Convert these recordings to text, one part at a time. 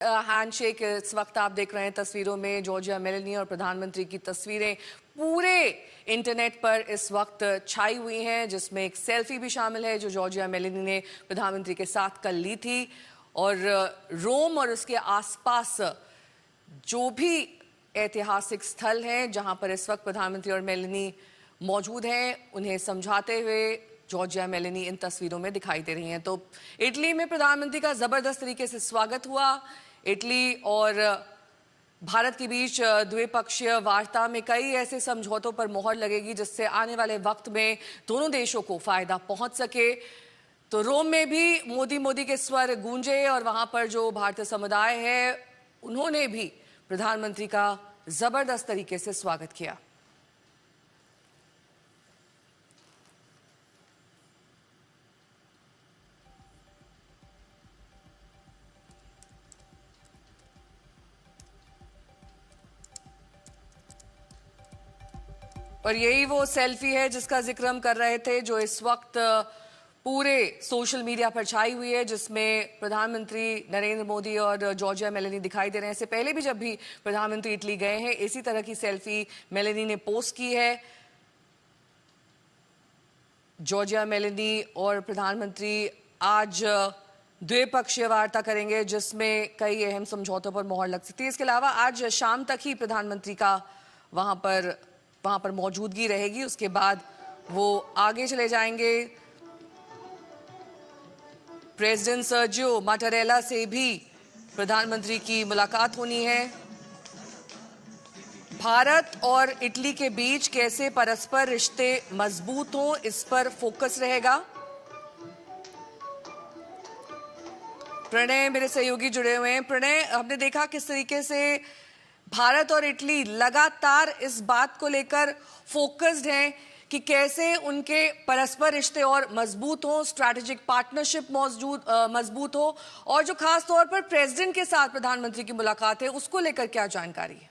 Handshake इस वक्त आप देख रहे हैं तस्वीरों में जॉर्जिया मेलोनी और प्रधानमंत्री की तस्वीरें पूरे इंटरनेट पर इस वक्त छाई हुई हैं, जिसमें एक सेल्फी भी शामिल है जो जॉर्जिया मेलोनी ने प्रधानमंत्री के साथ कल ली थी। और रोम और उसके आसपास जो भी ऐतिहासिक स्थल हैं जहां पर इस वक्त प्रधानमंत्री और मेलोनी मौजूद हैं, उन्हें समझाते हुए जॉर्जिया मेलोनी इन तस्वीरों में दिखाई दे रही हैं। तो इटली में प्रधानमंत्री का जबरदस्त तरीके से स्वागत हुआ। इटली और भारत के बीच द्विपक्षीय वार्ता में कई ऐसे समझौतों पर मोहर लगेगी जिससे आने वाले वक्त में दोनों देशों को फायदा पहुंच सके। तो रोम में भी मोदी मोदी के स्वर गूंजे और वहां पर जो भारतीय समुदाय है उन्होंने भी प्रधानमंत्री का जबरदस्त तरीके से स्वागत किया। और यही वो सेल्फी है जिसका जिक्र हम कर रहे थे, जो इस वक्त पूरे सोशल मीडिया पर छाई हुई है, जिसमें प्रधानमंत्री नरेंद्र मोदी और जॉर्जिया मेलोनी दिखाई दे रहे हैं। इससे पहले भी जब भी प्रधानमंत्री इटली गए हैं, इसी तरह की सेल्फी मेलोनी ने पोस्ट की है। जॉर्जिया मेलोनी और प्रधानमंत्री आज द्विपक्षीय वार्ता करेंगे जिसमें कई अहम समझौतों पर मोहर लग सकती है। इसके अलावा आज शाम तक ही प्रधानमंत्री का वहां पर मौजूदगी रहेगी। उसके बाद वो आगे चले जाएंगे। प्रेसिडेंट सर्जियो माटारेला से भी प्रधानमंत्री की मुलाकात होनी है। भारत और इटली के बीच कैसे परस्पर रिश्ते मजबूत हों, इस पर फोकस रहेगा। प्रणय मेरे सहयोगी जुड़े हुए हैं। प्रणय, हमने देखा किस तरीके से भारत और इटली लगातार इस बात को लेकर फोकस्ड हैं कि कैसे उनके परस्पर रिश्ते और मजबूत हो, स्ट्रैटेजिक पार्टनरशिप मजबूत हो, और जो खास तौर पर प्रेसिडेंट के साथ प्रधानमंत्री की मुलाकात है उसको लेकर क्या जानकारी है?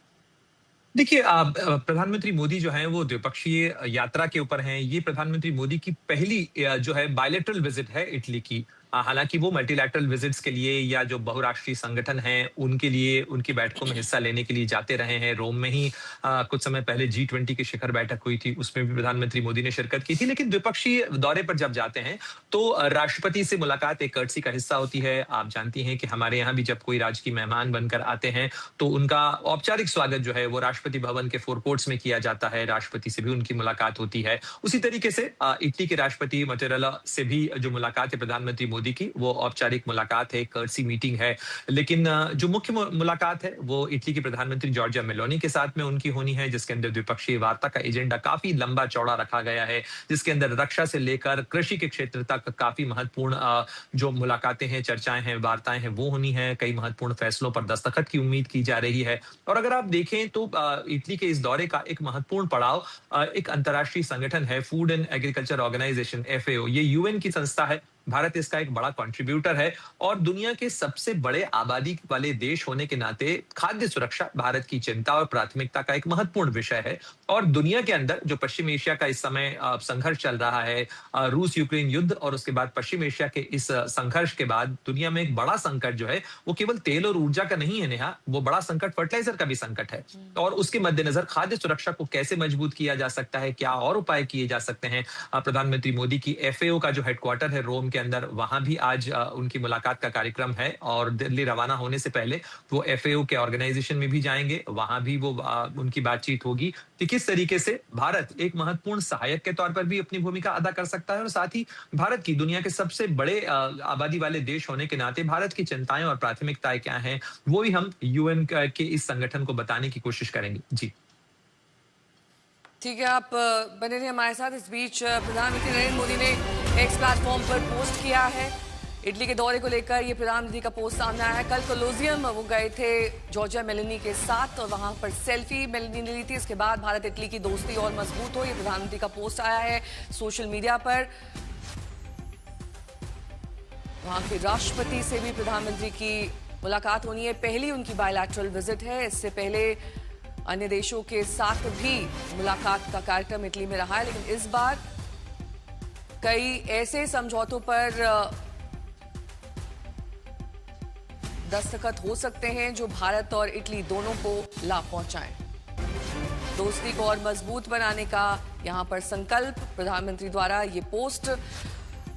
देखिए, प्रधानमंत्री मोदी जो हैं वो द्विपक्षीय यात्रा के ऊपर हैं। ये प्रधानमंत्री मोदी की पहली जो है बायलैटरल विजिट है इटली की। हालांकि वो मल्टीलैटरल विजिट्स के लिए या जो बहुराष्ट्रीय संगठन हैं उनके लिए उनकी बैठकों में हिस्सा लेने के लिए जाते रहे हैं। रोम में ही कुछ समय पहले G20 की शिखर बैठक हुई थी, उसमें भी प्रधानमंत्री मोदी ने शिरकत की थी। लेकिन द्विपक्षीय दौरे पर जब जाते हैं तो राष्ट्रपति से मुलाकात एक कर्टसी का हिस्सा होती है। आप जानती हैं कि हमारे यहाँ भी जब कोई राजकीय मेहमान बनकर आते हैं तो उनका औपचारिक स्वागत जो है वो राष्ट्रपति भवन के फोरकोर्ट्स में किया जाता है। राष्ट्रपति से भी उनकी मुलाकात होती है। उसी तरीके से इटली के राष्ट्रपति माटारेला से भी जो मुलाकात है प्रधानमंत्री मोदी की, वो औपचारिक मुलाकात है, कर्टसी मीटिंग है। लेकिन जो मुख्य मुलाकात है वो इटली के प्रधानमंत्री जॉर्जिया मेलोनी के साथ में उनकी होनी है, जिसके अंदर द्विपक्षीय वार्ता का एजेंडा काफी लंबा चौड़ा रखा गया है, जिसके अंदर रक्षा से लेकर कृषि के क्षेत्र तक काफी महत्वपूर्ण जो मुलाकातें हैं, चर्चाएं हैं, वार्ताएं हैं, वो होनी है। कई महत्वपूर्ण फैसलों पर दस्तखत की उम्मीद की जा रही है। और अगर आप देखें तो इटली के इस दौरे का एक महत्वपूर्ण पड़ाव एक अंतर्राष्ट्रीय संगठन है, food and agriculture organization FAO। ये UN की संस्था है। भारत इसका एक बड़ा कंट्रीब्यूटर है और दुनिया के सबसे बड़े आबादी वाले देश होने के नाते खाद्य सुरक्षा भारत की चिंता और प्राथमिकता का एक महत्वपूर्ण विषय है। और दुनिया के अंदर जो पश्चिम एशिया का इस समय संघर्ष चल रहा है, रूस यूक्रेन युद्ध और उसके बाद पश्चिम एशिया के इस संघर्ष के बाद दुनिया में एक बड़ा संकट जो है वो केवल तेल और ऊर्जा का नहीं है नेहा, वो बड़ा संकट फर्टिलाइजर का भी संकट है। और उसके मद्देनजर खाद्य सुरक्षा को कैसे मजबूत किया जा सकता है, क्या और उपाय किए जा सकते हैं। प्रधानमंत्री मोदी की FAO का जो हेडक्वार्टर है रोम के अंदर, वहां भी आज उनकी मुलाकात का कार्यक्रम है। और दिल्ली रवाना होने से पहले वो FAO के ऑर्गेनाइजेशन में भी जाएंगे, वहां भी वो उनकी बातचीत होगी कि किस तरीके से भारत एक महत्वपूर्ण सहायक के तौर पर भी अपनी भूमिका अदा कर सकता है। और साथ ही भारत की दुनिया के सबसे बड़े आबादी वाले देश होने के नाते भारत की चिंताएं और प्राथमिकताएं क्या हैं, वो भी हम UN के इस संगठन को बताने की कोशिश करेंगे। जी ठीक है, आप बने रहिए हमारे साथ। इस बीच प्रधानमंत्री नरेंद्र मोदी ने एक्स प्लेटफॉर्म पर पोस्ट किया है इटली के दौरे को लेकर। ये प्रधानमंत्री का पोस्ट सामने आया है। कल कोलोजियम वो गए थे जॉर्जिया मेलोनी के साथ और वहां पर सेल्फी मेलोनी ने ली थी। इसके बाद भारत इटली की दोस्ती और मजबूत हो, ये प्रधानमंत्री का पोस्ट आया है सोशल मीडिया पर। वहां के राष्ट्रपति से भी प्रधानमंत्री की मुलाकात होनी है। पहली उनकी बायलैटरल विजिट है। इससे पहले अन्य देशों के साथ भी मुलाकात का कार्यक्रम इटली में रहा है, लेकिन इस बार कई ऐसे समझौतों पर दस्तखत हो सकते हैं जो भारत और इटली दोनों को लाभ पहुंचाएं। दोस्ती को और मजबूत बनाने का यहां पर संकल्प प्रधानमंत्री द्वारा ये पोस्ट।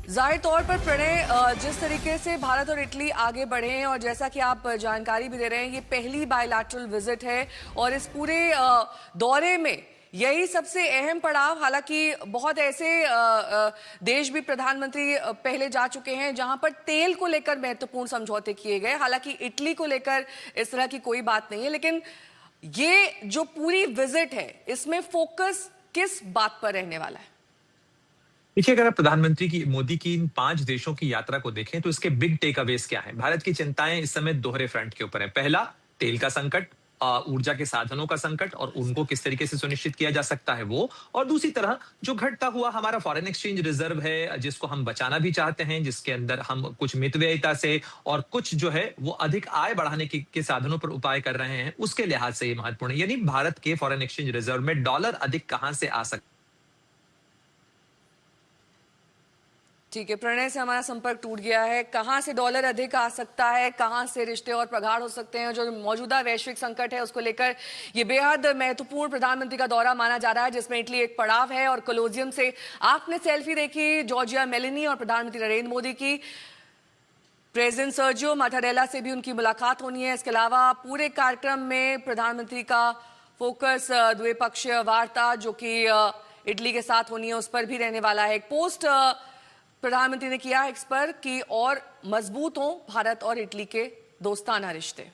जाहिर तौर पर प्रणय, जिस तरीके से भारत और इटली आगे बढ़े हैं और जैसा कि आप जानकारी भी दे रहे हैं, ये पहली बायलैटरल विजिट है और इस पूरे दौरे में यही सबसे अहम पड़ाव। हालांकि बहुत ऐसे देश भी प्रधानमंत्री पहले जा चुके हैं जहां पर तेल को लेकर महत्वपूर्ण समझौते किए गए। हालांकि इटली को लेकर इस तरह की कोई बात नहीं है, लेकिन ये जो पूरी विजिट है इसमें फोकस किस बात पर रहने वाला है? देखिए, अगर आप प्रधानमंत्री की मोदी की इन 5 देशों की यात्रा को देखें तो इसके बिग टेक अवेज क्या है। भारत की चिंताएं इस समय दोहरे फ्रंट के ऊपर है। पहला, तेल का संकट, ऊर्जा के साधनों का संकट और उनको किस तरीके से सुनिश्चित किया जा सकता है वो। और दूसरी तरह जो घटता हुआ हमारा फॉरेन एक्सचेंज रिजर्व है, जिसको हम बचाना भी चाहते हैं, जिसके अंदर हम कुछ मितव्ययिता से और कुछ जो है वो अधिक आय बढ़ाने के साधनों पर उपाय कर रहे हैं, उसके लिहाज से ये महत्वपूर्ण है। यानी भारत के फॉरेन एक्सचेंज रिजर्व में डॉलर अधिक कहां से आ सकता। ठीक है, प्रणय से हमारा संपर्क टूट गया है। कहां से डॉलर अधिक आ सकता है, कहां से रिश्ते और प्रगाढ़ हो सकते हैं, जो मौजूदा वैश्विक संकट है उसको लेकर ये बेहद महत्वपूर्ण प्रधानमंत्री का दौरा माना जा रहा है, जिसमें इटली एक पड़ाव है। और कोलोजियम से आपने सेल्फी देखी जॉर्जिया मेलोनी और प्रधानमंत्री नरेंद्र मोदी की। प्रेसिडेंट सर्जियो माटारेला से भी उनकी मुलाकात होनी है। इसके अलावा पूरे कार्यक्रम में प्रधानमंत्री का फोकस द्विपक्षीय वार्ता जो कि इटली के साथ होनी है उस पर भी रहने वाला है। एक पोस्ट प्रधानमंत्री ने किया है इस पर कि और मजबूत हों भारत और इटली के दोस्ताना रिश्ते।